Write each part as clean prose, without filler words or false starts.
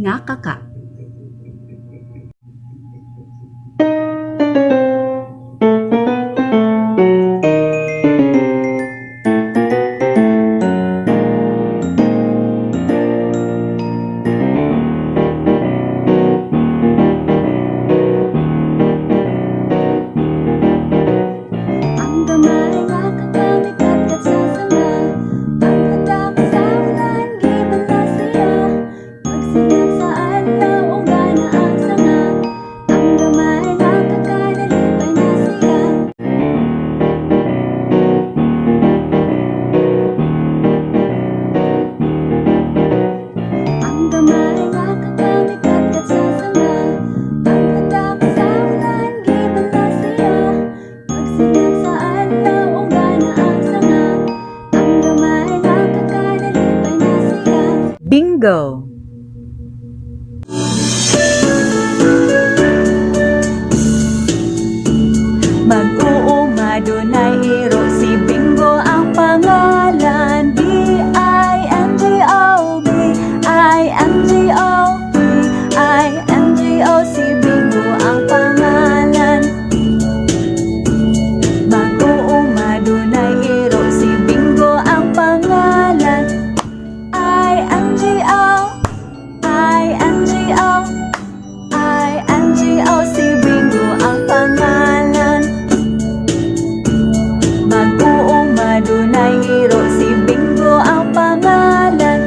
nga kaka. Bingo! Mag-uuma dunay iro, si Bingo ang pangalan. B-I-N-G-O, B-I-N-G-O, B-I-N-G-O, si Bingo ang pangalan. Mag-uuma dunay iro, si Bingo ang pangalan. I-N-G-O, I-N-G-O, I-N-G-O, si Bingo ang pangalan. Mag-uuma dunay iro, si Bingo ang pangalan.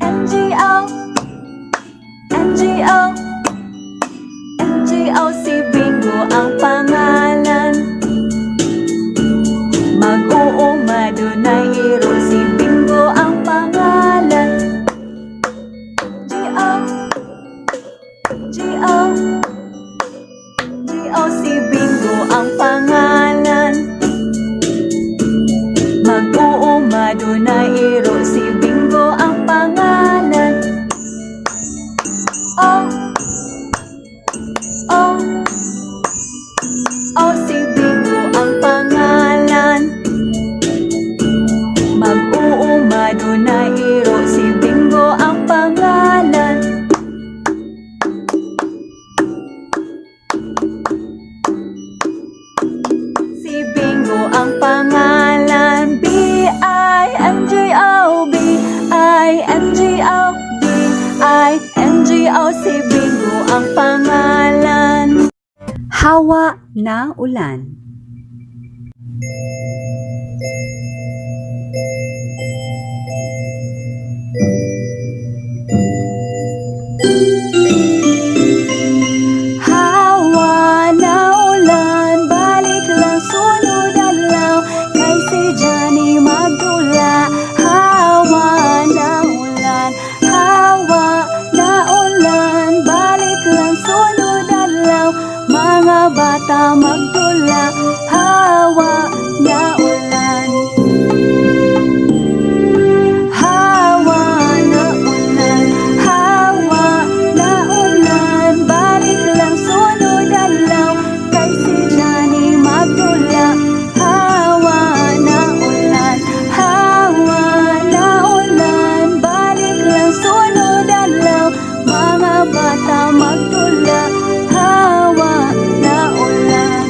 N-G-O, N-G-O, N-G-O, si Bingo ang pangalan. Mag-uuma dunay iro, si Bingo ang pangalan. G-O, G-O, G-O, si Bingo ang pangalan. Mag-uuma dunay iro, si Bingo ang pangalan. O, O, O, si Bingo ang pangalan. Mag-uuma dunay iro, si Bingo ang pangalan. Si Bingo ang pangalan. B-I-N-G-O, B-I-N-G-O, B-I-N-G-O, si Bingo ang pangalan. Hawa na ulan. Hawa na ulan, balik lang sunod adlaw, kay si Johnny magdula. Hawa na ulan, hawa na ulan, balik lang sunod adlaw, mga bata magdula. Hawa na ulan. Hawa na ulan, hawa na ulan, balik lang sunod adlaw, kay si Johnny magdula. Hawa na ulan, hawa na ulan, balik lang sunod adlaw, mga bata magdula. Hawa na ulan.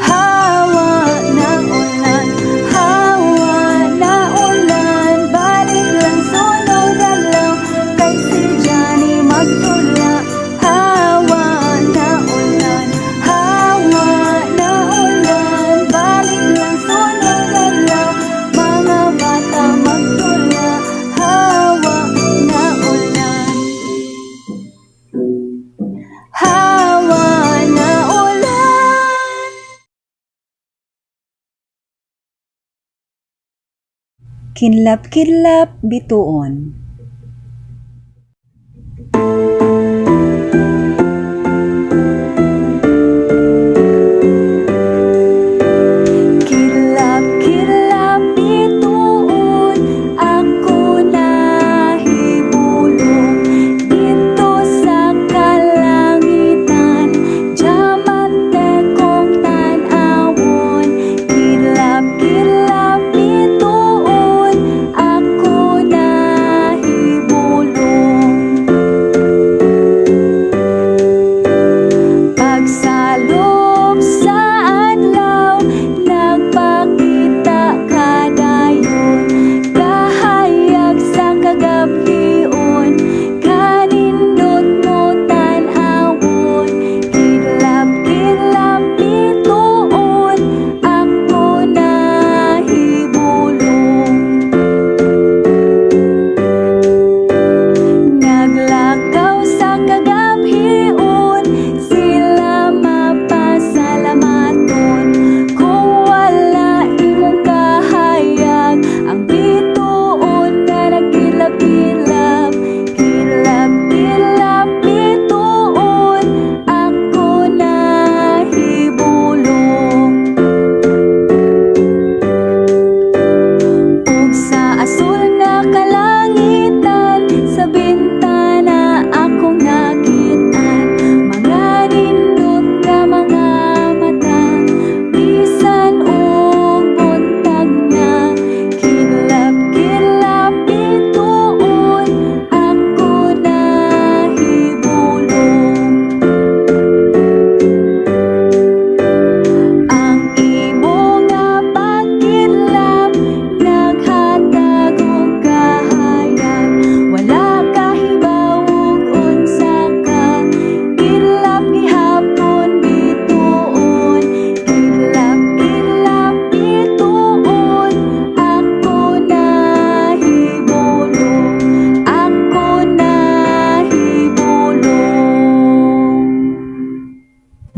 Hawa na ulan, hawa na ulan, balik lang sunod adlaw, kay si Johnny magdula. Hawa na ulan, hawa na ulan, balik lang sunod adlaw, mga bata magdula. Hawa na ulan. Hawa na ulan. Kinlap-kinlap bituon. Kilap-kilap bituon, ako nahibulong dito sa kalangitan, diamante kong tanawon. Kilap-kilap bituon, ako nahibulong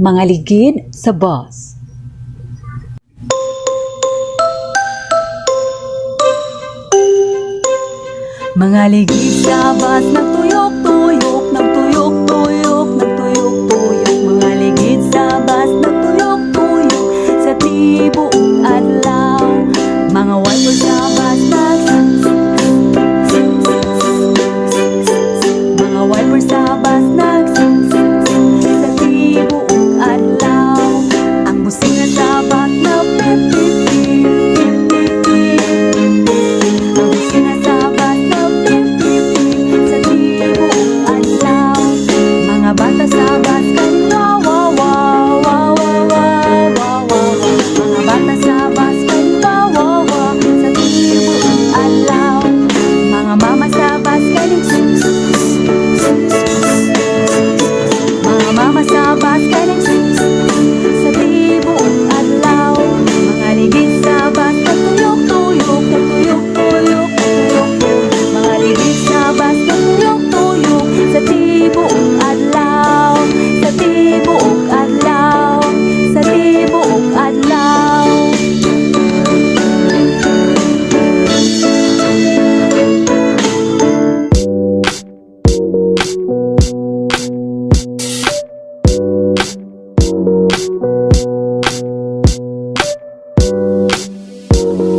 Mga ligid sa bus. Mga ligid sa bus, nagtuyok-tuyok, nagtuyok-tuyok, nagtuyok-tuyok. Mga ligid sa bus, nagtuyok-tuyok sa tibuok adlaw. Mga wiper sa bus, mga wiper sa